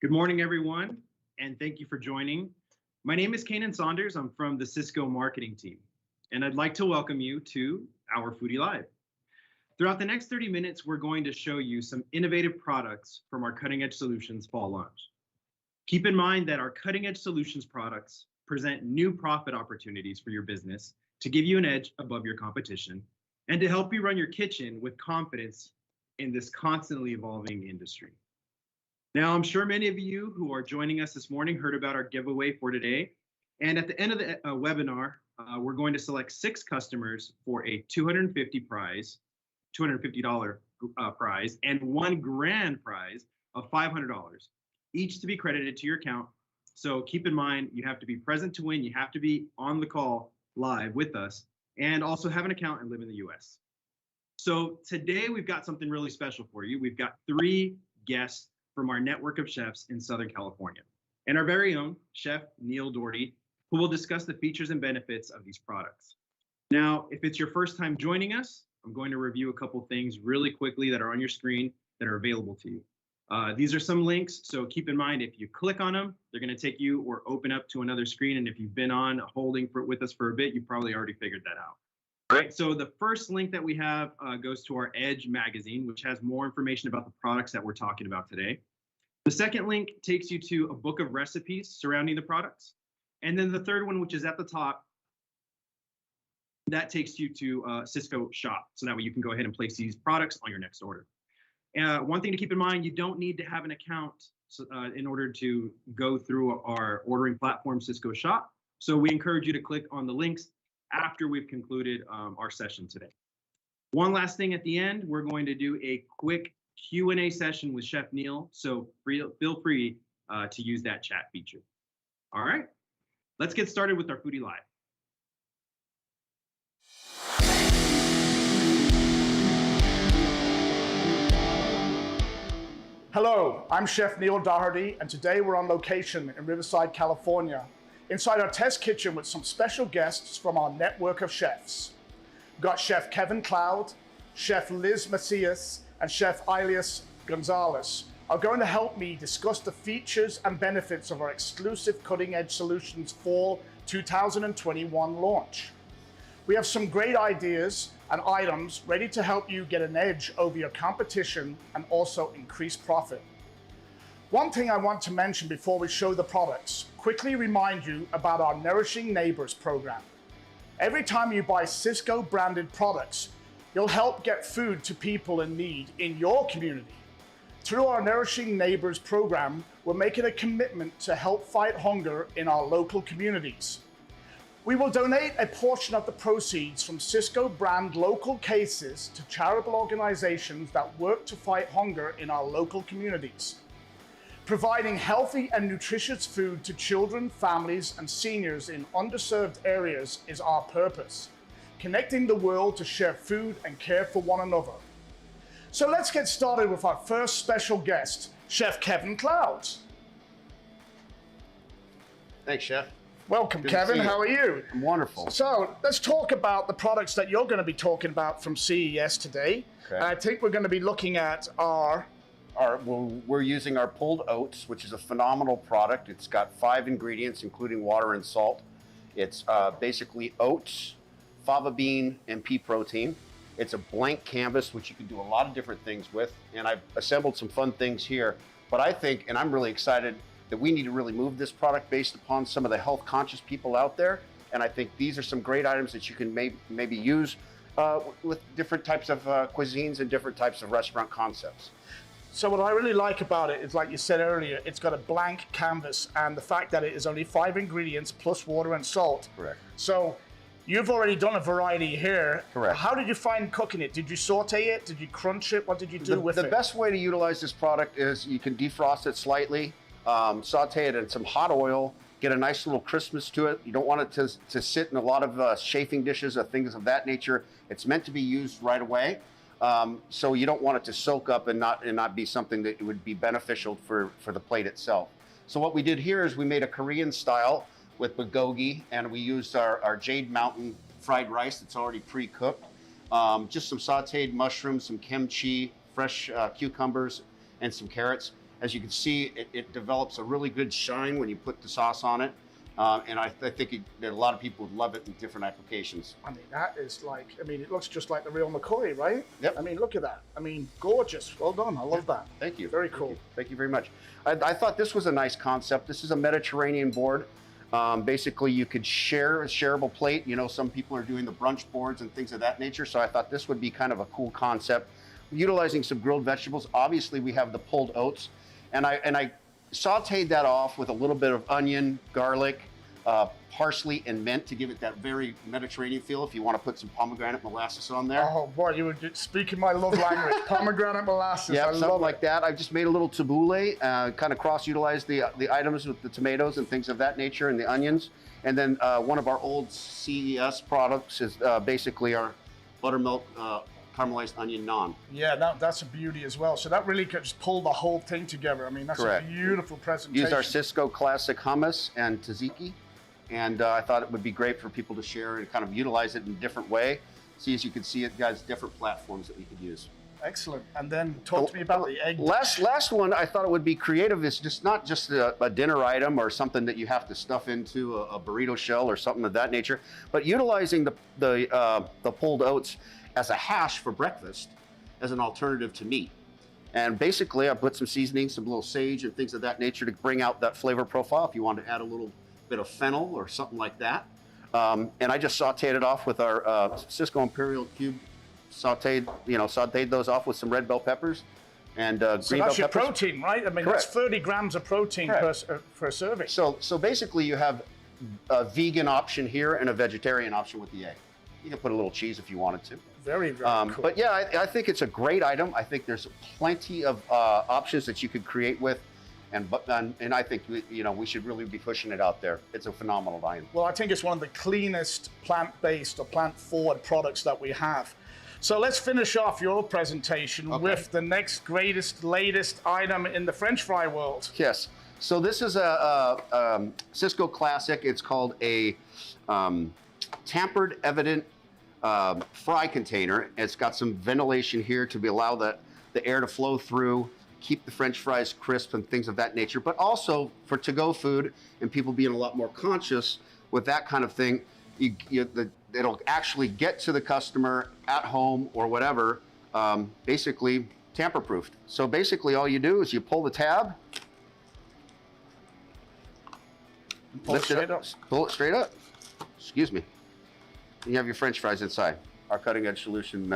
Good morning, everyone, and thank you for joining. My name is Kanan Saunders. I'm from the Cisco marketing team, and I'd like to welcome you to our Foodie Live. Throughout the next 30 minutes, we're going to show you some innovative products from our Cutting Edge Solutions fall launch. Keep in mind that our Cutting Edge Solutions products present new profit opportunities for your business to give you an edge above your competition and to help you run your kitchen with confidence in this constantly evolving industry. Now, I'm sure many of you who are joining us this morning heard about our giveaway for today. And at the end of the webinar, we're going to select 6 customers for a $250 prize and $1 grand prize of $500, each to be credited to your account. So keep in mind, you have to be present to win. You have to be on the call live with us and also have an account and live in the US. So today we've got something really special for you. We've got 3 guests from our network of chefs in Southern California, and our very own Chef Neil Doherty, who will discuss the features and benefits of these products. Now, if it's your first time joining us, I'm going to review a couple things really quickly that are on your screen that are available to you. These are some links, so keep in mind if you click on them, they're going to take you or open up to another screen, and if you've been on holding with us for a bit, you probably already figured that out. All right, so the first link that we have goes to our Edge magazine, which has more information about the products that we're talking about today. The second link takes you to a book of recipes surrounding the products. And then the third one, which is at the top, that takes you to Cisco Shop. So that way you can go ahead and place these products on your next order. One thing to keep in mind, you don't need to have an account in order to go through our ordering platform, Cisco Shop. So we encourage you to click on the links after we've concluded our session today. One last thing at the end, we're going to do a quick Q&A session with Chef Neil, so feel free to use that chat feature. All right, let's get started with our Foodie Live. Hello, I'm Chef Neil Doherty, and today we're on location in Riverside, California, inside our test kitchen with some special guests from our network of chefs. We've got Chef Kevin Cloud, Chef Liz Macias, and Chef Elias Gonzalez are going to help me discuss the features and benefits of our exclusive Cutting Edge Solutions Fall 2021 launch. We have some great ideas and items ready to help you get an edge over your competition and also increase profit. One thing I want to mention before we show the products, quickly remind you about our Nourishing Neighbors program. Every time you buy Cisco branded products, you'll help get food to people in need in your community. Through our Nourishing Neighbors program, we're making a commitment to help fight hunger in our local communities. We will donate a portion of the proceeds from Cisco brand local cases to charitable organizations that work to fight hunger in our local communities. Providing healthy and nutritious food to children, families, and seniors in underserved areas is our purpose. Connecting the world to share food and care for one another. So let's get started with our first special guest, Chef Kevin Cloud. Thanks, Chef. Welcome, Kevin. How are you? I'm wonderful. So let's talk about the products that you're going to be talking about from CES today. Okay. I think we're going to be looking at we're using our pulled oats, which is a phenomenal product. It's got 5 ingredients, including water and salt. It's basically oats, fava bean, and pea protein. It's a blank canvas, which you can do a lot of different things with. And I've assembled some fun things here. But I think, and I'm really excited, that we need to really move this product based upon some of the health conscious people out there. And I think these are some great items that you can maybe use with different types of cuisines and different types of restaurant concepts. So what I really like about it is, like you said earlier, it's got a blank canvas, and the fact that it is only 5 ingredients plus water and salt. Correct. So you've already done a variety here. Correct. How did you find cooking it? Did you saute it? Did you crunch it? What did you do with it? The best way to utilize this product is you can defrost it slightly, saute it in some hot oil, get a nice little crispness to it. You don't want it to sit in a lot of chafing dishes or things of that nature. It's meant to be used right away. So you don't want it to soak up and not be something that would be beneficial for the plate itself. So what we did here is we made a Korean style with bulgogi, and we used our Jade Mountain fried rice that's already pre-cooked. Just some sauteed mushrooms, some kimchi, fresh cucumbers, and some carrots. As you can see, it develops a really good shine when you put the sauce on it. And I think that a lot of people would love it in different applications. I mean, that is like, I mean, it looks just like the real McCoy, right? Yep. I mean, look at that. I mean, gorgeous. Well done. I love that. Thank you. Very cool. Thank you very much. I thought this was a nice concept. This is a Mediterranean board. Basically, you could share a shareable plate. You know, some people are doing the brunch boards and things of that nature. So I thought this would be kind of a cool concept. Utilizing some grilled vegetables. Obviously, we have the pulled oats. And I sauteed that off with a little bit of onion, garlic, parsley, and mint to give it that very Mediterranean feel. If you want to put some pomegranate molasses on there. Oh boy, you were speaking my love language. Pomegranate molasses. Yeah, I something love like that. I've just made a little tabbouleh, kind of cross-utilized the items with the tomatoes and things of that nature and the onions. And then one of our old CES products is basically our buttermilk caramelized onion naan. Yeah, that's a beauty as well. So that really could just pull the whole thing together. I mean, that's Correct. a beautiful presentation. Used our Cisco classic hummus and tzatziki. And I thought it would be great for people to share and kind of utilize it in a different way. See, as you can see, it got different platforms that we could use. Excellent. And then talk to me about the egg. Last one, I thought it would be creative. It's just not just a dinner item or something that you have to stuff into a burrito shell or something of that nature, but utilizing the pulled oats as a hash for breakfast as an alternative to meat. And basically, I put some seasoning, some little sage and things of that nature to bring out that flavor profile if you want to add a little bit of fennel or something like that. And I just sauteed it off with our Cisco Imperial Cube, sauteed those off with some red bell peppers and green bell peppers. So that's your protein, right? I mean, Correct. that's 30 grams of protein per serving. So basically you have a vegan option here and a vegetarian option with the egg. You can put a little cheese if you wanted to. Very, very cool. But yeah, I think it's a great item. I think there's plenty of options that you could create with. And I think we should really be pushing it out there. It's a phenomenal item. Well, I think it's one of the cleanest plant-based or plant-forward products that we have. So let's finish off your presentation with the next greatest, latest item in the French fry world. Yes. So this is a Cisco classic. It's called a tampered evident fry container. It's got some ventilation here to allow the air to flow through, keep the French fries crisp and things of that nature, but also for to-go food and people being a lot more conscious with that kind of thing, it'll actually get to the customer at home or whatever, basically tamper-proofed. So basically all you do is you pull the tab, lift it up, pull it straight up, excuse me, and you have your French fries inside. Our cutting-edge solution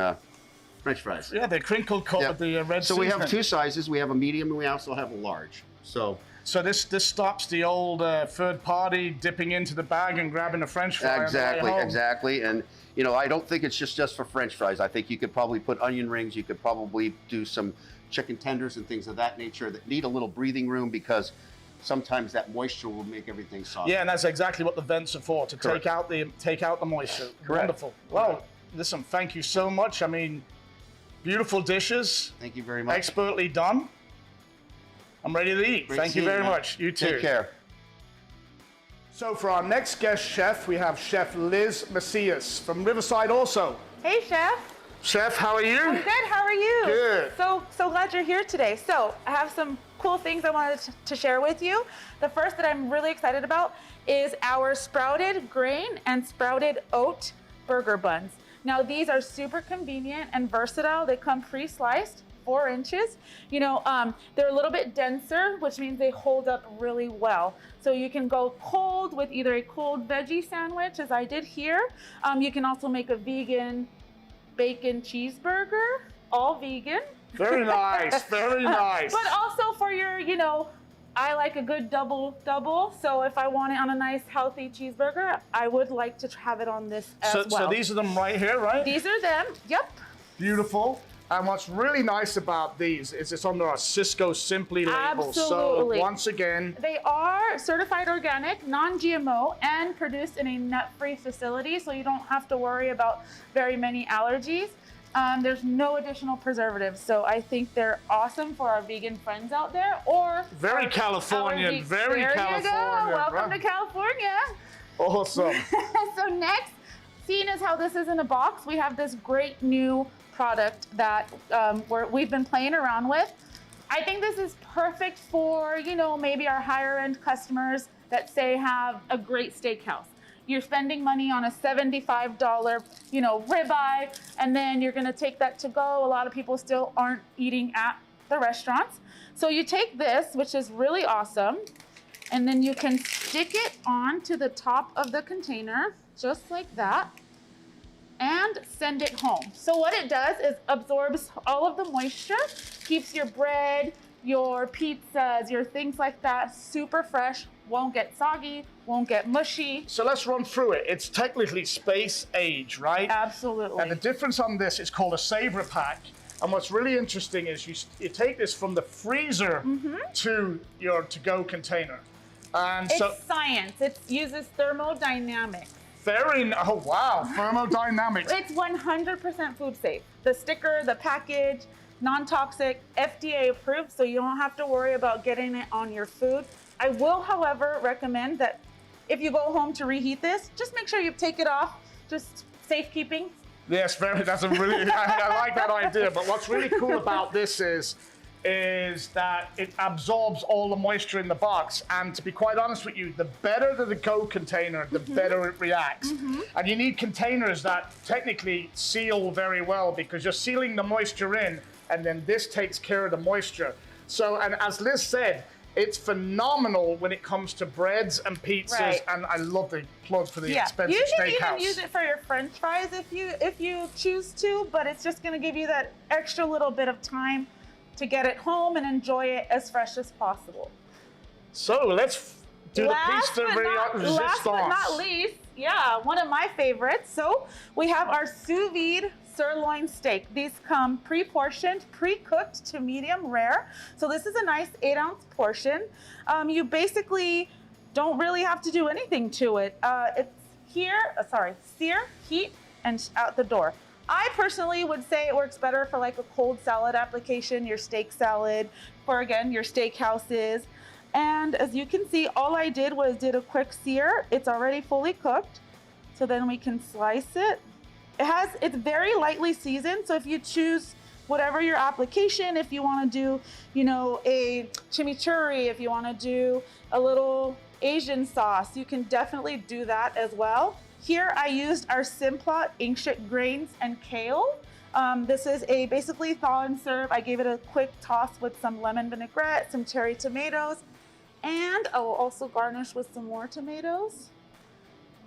French fries. Yeah, they're crinkle cut with the red So seasoning. we have two sizes. We have a medium and we also have a large. So this stops the old third party dipping into the bag and grabbing a French fry. Exactly. And I don't think it's just for French fries. I think you could probably put onion rings. You could probably do some chicken tenders and things of that nature that need a little breathing room because sometimes that moisture will make everything soft. Yeah, and that's exactly what the vents are for, to Correct. take out the moisture. Correct. Wonderful. Well, listen, thank you so much. I mean, beautiful dishes. Thank you very much. Expertly done. I'm ready to eat. Great Thank you seeing very man. much. You too. Take care. So for our next guest chef, we have Chef Liz Macias from Riverside also. Hey, Chef. Chef, how are you? I'm good. How are you? Good. So glad you're here today. So I have some cool things I wanted to share with you. The first that I'm really excited about is our sprouted grain and sprouted oat burger buns. Now these are super convenient and versatile. They come pre-sliced, 4 inches. They're a little bit denser, which means they hold up really well. So you can go cold with either a cold veggie sandwich, as I did here. You can also make a vegan bacon cheeseburger, all vegan. Very nice, very nice. But also for your, I like a good double. So if I want it on a nice healthy cheeseburger, I would like to have it on this as well. So these are them right here, right? These are them, yep. Beautiful. And what's really nice about these is it's under our Cisco Simply label. Absolutely. So once again, They are certified organic, non-GMO, and produced in a nut-free facility, so you don't have to worry about very many allergies. There's no additional preservatives, so I think they're awesome for our vegan friends out there. Or very our Californian, allergy- very there Californian. you go. Welcome right? to California. Awesome. So next, seeing as how this is in a box, we have this great new product that we've been playing around with. I think this is perfect for, you know, maybe our higher end customers that say have a great steakhouse. You're spending money on a $75, you know, ribeye, and then you're gonna take that to go. A lot of people still aren't eating at the restaurants. So you take this, which is really awesome, and then you can stick it onto the top of the container, just like that, and send it home. So what it does is absorbs all of the moisture, keeps your bread, your pizzas, your things like that super fresh, won't get soggy, won't get mushy. So let's run through it. It's technically space age, right? Absolutely. And the difference on this is called a saver pack. And what's really interesting is you take this from the freezer to your to-go container. And It's science. It uses thermodynamics. oh wow, thermodynamics. It's 100% food safe. The sticker, the package, non-toxic, FDA approved, so you don't have to worry about getting it on your food. I will, however, recommend that if you go home to reheat this, just make sure you take it off, just safekeeping. Yes, that's a really, I like that idea. But what's really cool about this is that it absorbs all the moisture in the box. And to be quite honest with you, the better the to-go container, the better it reacts. And you need containers that technically seal very well because you're sealing the moisture in, and then this takes care of the moisture. So, and as Liz said, it's phenomenal when it comes to breads and pizzas, Right. and I love the plug for the expensive You can steakhouse. even use it for your French fries if you choose to, but it's just going to give you that extra little bit of time to get it home and enjoy it as fresh as possible. So let's do the piece de resistance. Last but not least, yeah, one of my favorites. So we have our sous vide sirloin steak. These come pre-portioned, pre-cooked to medium rare. So this is a nice 8-ounce portion. You basically don't really have to do anything to it. It's sear, heat, and out the door. I personally would say it works better for like a cold salad application, your steak salad, for again, your steakhouses. And as you can see, all I did was did a quick sear. It's already fully cooked. So then we can slice it. It's very lightly seasoned. So if you choose whatever your application, if you want to do, you know, a chimichurri, if you want to do a little Asian sauce, you can definitely do that as well. Here I used our Simplot ancient grains and kale. This is a basically thaw and serve. I gave it a quick toss with some lemon vinaigrette, some cherry tomatoes, and I will also garnish with some more tomatoes.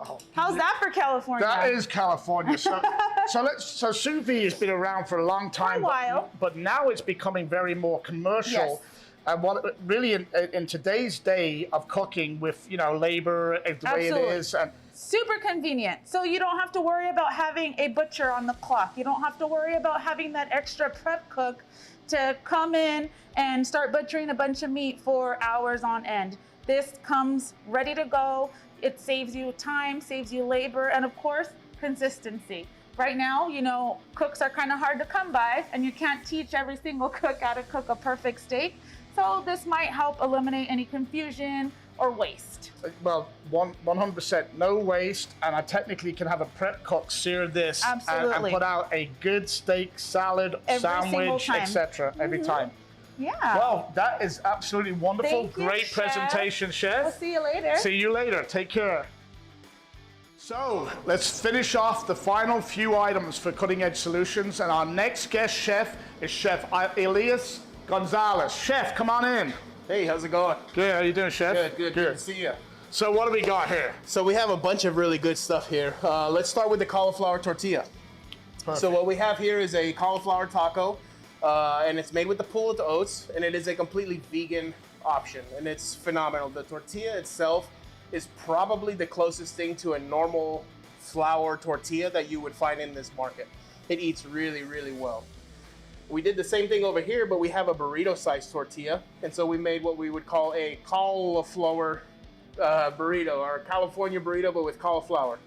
Oh, how's that for California? That is California. So sous vide has been around for a long time, For a while. but now it's becoming very more commercial. Yes. And what really in today's day of cooking with, you know, labor the way it Absolutely. is, and Super convenient. So you don't have to worry about having a butcher on the clock. You don't have to worry about having that extra prep cook to come in and start butchering a bunch of meat for hours on end. This comes ready to go. It saves you time, saves you labor, and of course, consistency. Right now, you know, cooks are kind of hard to come by, and you can't teach every single cook how to cook a perfect steak. So this might help eliminate any confusion or waste. well, 100% no waste, and I technically can have a prep cook sear this and Absolutely. put out a good steak, salad, Every single sandwich, time. etc. every time. Yeah. Well, that is absolutely wonderful. Thank you, Great Chef. presentation, Chef. We'll see you later. See you later. Take care. So let's finish off the final few items for Cutting Edge Solutions, and our next guest chef is Chef Elias Gonzalez. Chef, come on in. Hey, how's it going? Good. How you doing, Chef? Good to see you. So what do we got here? So we have a bunch of really good stuff here. Let's start with the cauliflower tortilla. Perfect. So what we have here is a cauliflower taco, and it's made with the pulled oats, and it is a completely vegan option, and it's phenomenal. The tortilla itself is probably the closest thing to a normal flour tortilla that you would find in this market. It eats really, really well. We did the same thing over here, but we have a burrito-sized tortilla, and so we made what we would call a cauliflower burrito, or California burrito, but with cauliflower.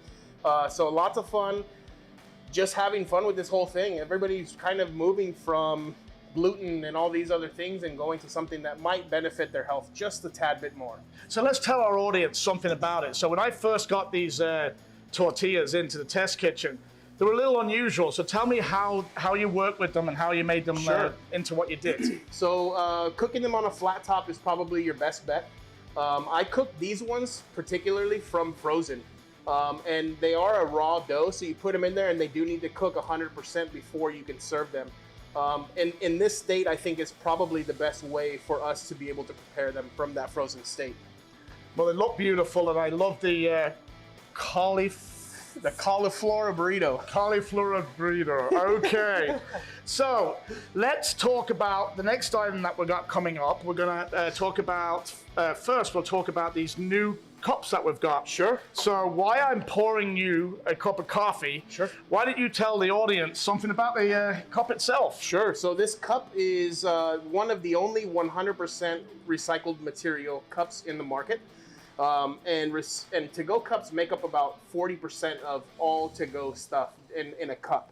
So lots of fun, just having fun with this whole thing. Everybody's kind of moving from gluten and all these other things and going to something that might benefit their health just a tad bit more. So let's tell our audience something about it. So when I first got these tortillas into the test kitchen, They were a little unusual. So tell me how you work with them and how you made them Sure. into what you did. So cooking them on a flat top is probably your best bet. I cook these ones particularly from frozen. And they are a raw dough, so you put them in there and they do need to cook 100% before you can serve them. And in this state, I think is probably the best way for us to be able to prepare them from that frozen state. Well, they look beautiful, and I love the The cauliflower burrito. cauliflower burrito. Okay. So let's talk about the next item that we got coming up. We're gonna talk about, first we'll talk about these new cups that we've got. Sure. So while I'm pouring you a cup of coffee, Sure. why don't you tell the audience something about the cup itself? Sure. So this cup is one of the only 100% recycled material cups in the market. And to-go cups make up about 40% of all to-go stuff in a cup.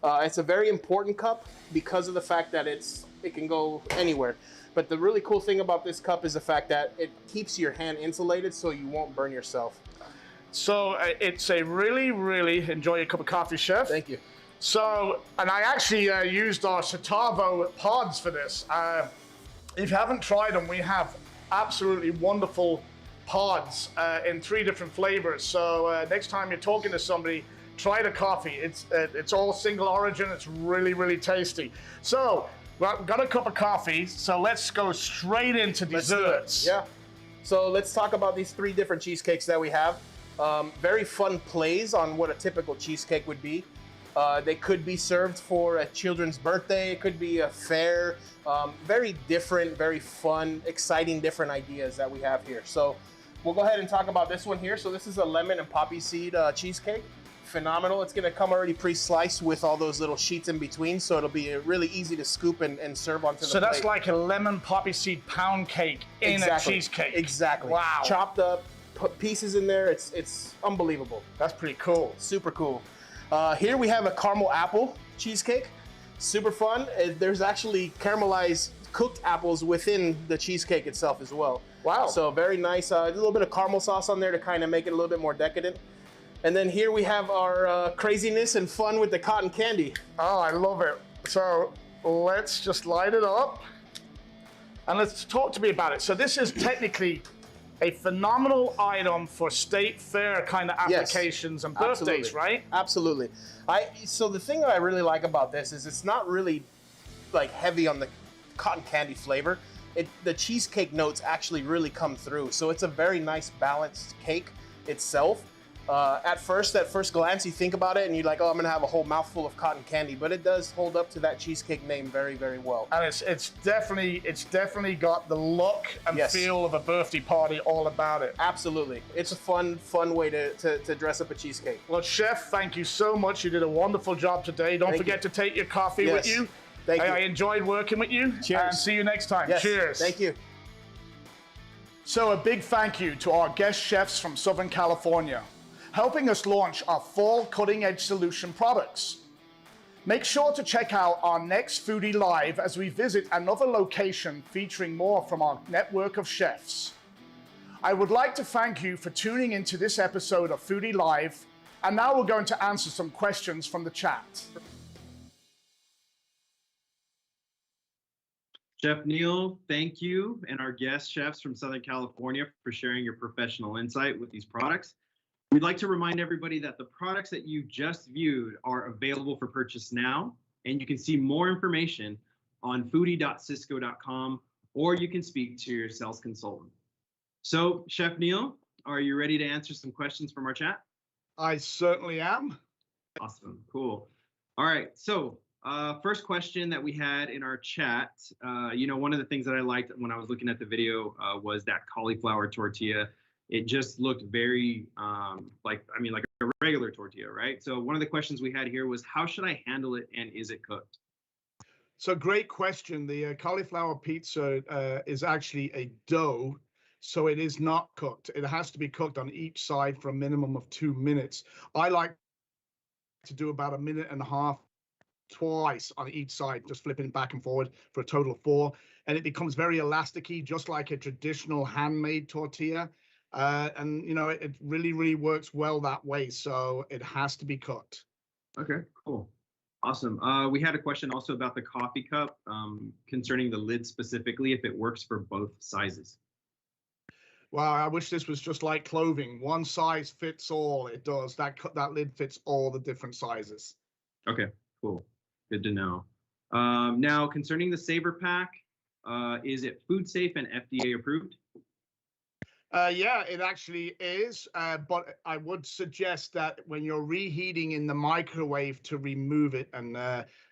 It's a very important cup because of the fact that it can go anywhere. But the really cool thing about this cup is the fact that it keeps your hand insulated so you won't burn yourself. So it's a really enjoy your cup of coffee, Chef. Thank you. So, and I actually used our Citavo pods for this. If you haven't tried them, we have absolutely wonderful pods in 3 different flavors. So next time you're talking to somebody, try the coffee. It's all single origin. It's really tasty. So we've got a cup of coffee. So let's go straight into desserts. Yeah. So let's talk about these 3 different cheesecakes that we have. Very fun plays on what a typical cheesecake would be. They could be served for a children's birthday. It could be a fair. Very different, very fun, exciting, different ideas that we have here. So we'll go ahead and talk about this one here. So this is a lemon and poppy seed cheesecake. Phenomenal. It's going to come already pre-sliced with all those little sheets in between, so it'll be really easy to scoop and serve onto the plate. So that's like a lemon poppy seed pound cake in a cheesecake. Exactly. Wow. Chopped up, put pieces in there. It's unbelievable. That's pretty cool. Super cool. Here we have a caramel apple cheesecake. Super fun. There's actually caramelized cooked apples within the cheesecake itself as well. Wow. So very nice. A little bit of caramel sauce on there to kind of make it a little bit more decadent. And then here we have our craziness and fun with the cotton candy. Oh, I love it. So let's just light it up and let's talk to me about it. So this is technically a phenomenal item for state fair kind of applications and birthdays, Absolutely. right? Absolutely. So the thing that I really like about this is it's not really like heavy on the cotton candy flavor. The cheesecake notes actually really come through. So it's a very nice balanced cake itself. At first glance, you think about it and you're like, oh, I'm gonna have a whole mouthful of cotton candy, but it does hold up to that cheesecake name very, very well. And it's definitely got the look and Yes. feel of a birthday party all about it. Absolutely. It's a fun way to dress up a cheesecake. Well, Chef, thank you so much. You did a wonderful job today. Don't Thank forget you. to take your coffee Yes. with you. Thank you. I enjoyed working with you. Cheers. And see you next time. Yes. Cheers. Thank you. So a big thank you to our guest chefs from Southern California, helping us launch our fall cutting-edge solution products. Make sure to check out our next Foodie Live as we visit another location featuring more from our network of chefs. I would like to thank you for tuning into this episode of Foodie Live, and now we're going to answer some questions from the chat. Chef Neil, thank you, and our guest chefs from Southern California for sharing your professional insight with these products. We'd like to remind everybody that the products that you just viewed are available for purchase now, and you can see more information on foodie.cisco.com, or you can speak to your sales consultant. So, Chef Neil, are you ready to answer some questions from our chat? I certainly am. Awesome, cool. All right, so first question that we had in our chat, one of the things that I liked when I was looking at the video was that cauliflower tortilla. It just looked very like a regular tortilla, right? So one of the questions we had here was, how should I handle it and is it cooked? So great question. The cauliflower pizza is actually a dough, so it is not cooked. It has to be cooked on each side for a minimum of 2 minutes. I like to do about 1.5 minutes twice on each side, just flipping back and forward for a total of 4. And it becomes very elasticy, just like a traditional handmade tortilla. And it really works well that way. So it has to be cooked. Okay, cool. Awesome. We had a question also about the coffee cup concerning the lid specifically, if it works for both sizes. Well, I wish this was just like clothing. One size fits all. It does. That lid fits all the different sizes. Okay, cool. Good to know. Now, concerning the Saver Pack, is it food safe and FDA approved? Yeah, it actually is. But I would suggest that when you're reheating in the microwave to remove it and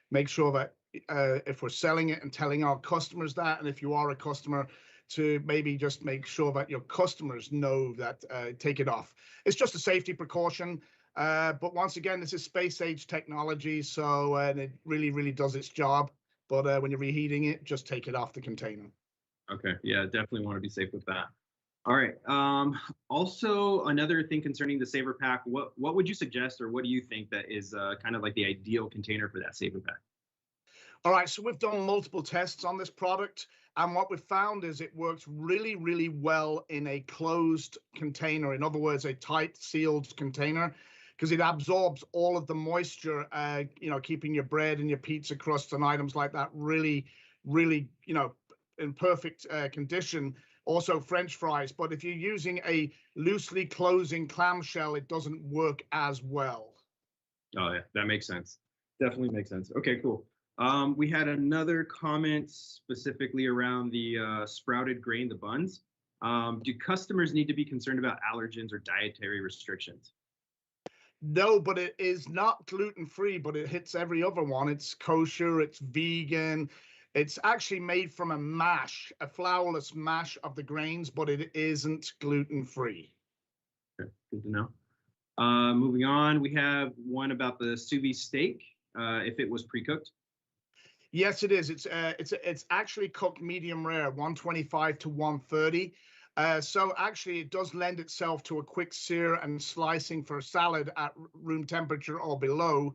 make sure that if we're selling it and telling our customers that, and if you are a customer, to maybe just make sure that your customers know that take it off. It's just a safety precaution. But once again, this is space age technology, so and it really, really does its job. But when you're reheating it, just take it off the container. Okay, yeah, definitely want to be safe with that. All right. Also, another thing concerning the Saver Pack, what would you suggest, or what do you think that is kind of like the ideal container for that Saver Pack? All right, so we've done multiple tests on this product, and what we've found is it works really, really well in a closed container. In other words, a tight sealed container, because it absorbs all of the moisture, keeping your bread and your pizza crust and items like that really, really, in perfect condition. Also French fries, but if you're using a loosely closing clamshell, it doesn't work as well. Oh yeah, that makes sense. Definitely makes sense. Okay, cool. We had another comment specifically around the sprouted grain, the buns. Do customers need to be concerned about allergens or dietary restrictions? No, but it is not gluten-free, but it hits every other one. It's kosher, it's vegan. It's actually made from a mash, a flourless mash of the grains, but it isn't gluten-free. Okay, good to know. Moving on, we have one about the sous vide steak, if it was pre-cooked. Yes, it is. It's actually cooked medium rare, 125 to 130. So actually, it does lend itself to a quick sear and slicing for a salad at room temperature or below.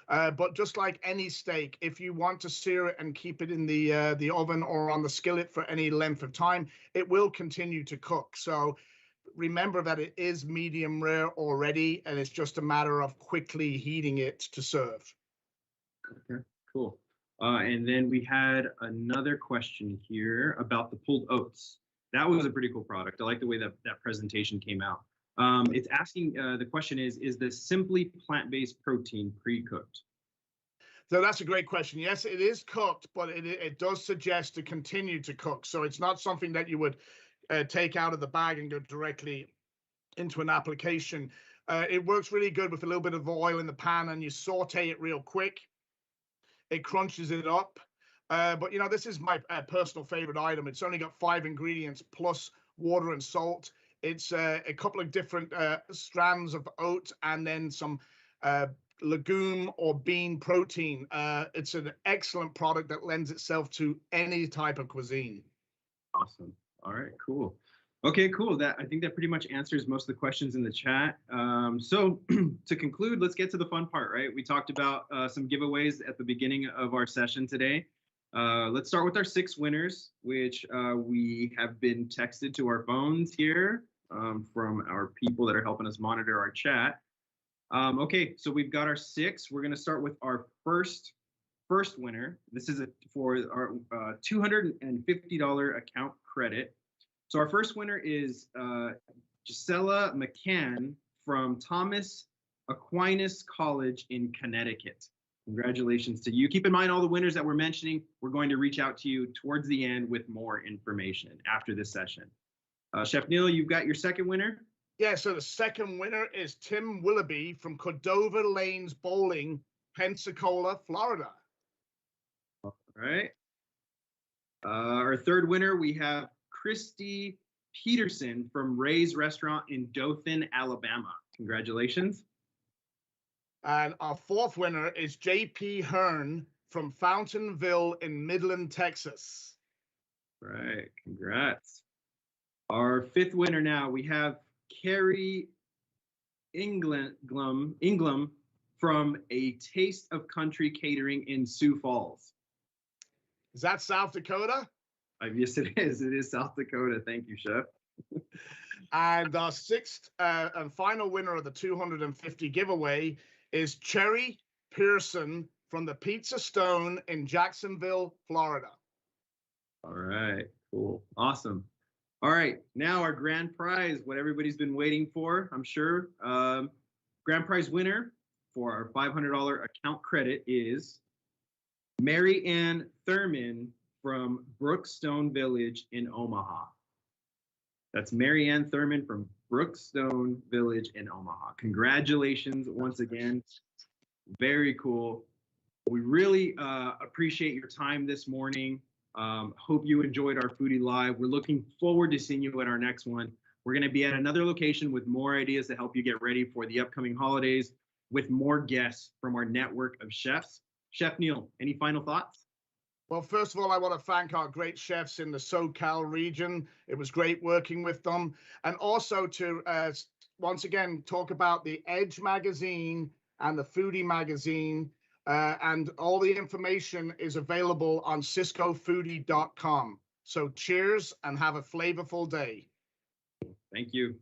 But just like any steak, if you want to sear it and keep it in the oven or on the skillet for any length of time, it will continue to cook. So remember that it is medium rare already, and it's just a matter of quickly heating it to serve. Okay, cool. And then we had another question here about the pulled oats. That was a pretty cool product. I like the way that presentation came out. It's asking, the question is the simply plant-based protein pre-cooked? So that's a great question. Yes, it is cooked, but it does suggest to continue to cook. So it's not something that you would take out of the bag and go directly into an application. It works really good with a little bit of oil in the pan, and you saute it real quick. It crunches it up. But this is my personal favorite item. It's only got 5 ingredients plus water and salt. It's a couple of different strands of oat and then some legume or bean protein. It's an excellent product that lends itself to any type of cuisine. Awesome. All right, cool. Okay, cool. I think that pretty much answers most of the questions in the chat. So to conclude, let's get to the fun part, right? We talked about some giveaways at the beginning of our session today. Let's start with our 6 winners, which we have been texted to our phones here from our people that are helping us monitor our chat. Okay, so we've got our 6. We're going to start with our first winner. This is for our $250 account credit. So our first winner is Gisela McCann from Thomas Aquinas College in Connecticut. Congratulations to you. Keep in mind all the winners that we're mentioning. We're going to reach out to you towards the end with more information after this session. Chef Neil, you've got your second winner? Yeah, so the second winner is Tim Willoughby from Cordova Lanes Bowling, Pensacola, Florida. All right. Our third winner, we have Christy Peterson from Ray's Restaurant in Dothan, Alabama. Congratulations. And our fourth winner is JP Hearn from Fountainville in Midland, Texas. Right, congrats. Our fifth winner now, we have Carrie Ingram from A Taste of Country Catering in Sioux Falls. Is that South Dakota? Yes, it is. It is South Dakota. Thank you, Chef. And our sixth and final winner of the 250 giveaway is Cherry Pearson from the Pizza Stone in Jacksonville, Florida. All right, cool, awesome. All right, now our grand prize, what everybody's been waiting for, I'm sure. Grand prize winner for our $500 account credit is Mary Ann Thurman from Brookstone Village in Omaha. That's Mary Ann Thurman from Brookstone Village in Omaha. Congratulations once again. Very cool. We really appreciate your time this morning. Hope you enjoyed our Foodie Live. We're looking forward to seeing you at our next one. We're going to be at another location with more ideas to help you get ready for the upcoming holidays with more guests from our network of chefs. Chef Neil, any final thoughts? Well, first of all, I want to thank our great chefs in the SoCal region. It was great working with them. And also to, once again, talk about the Edge magazine and the Foodie magazine. And all the information is available on ciscofoodie.com. So cheers and have a flavorful day. Thank you.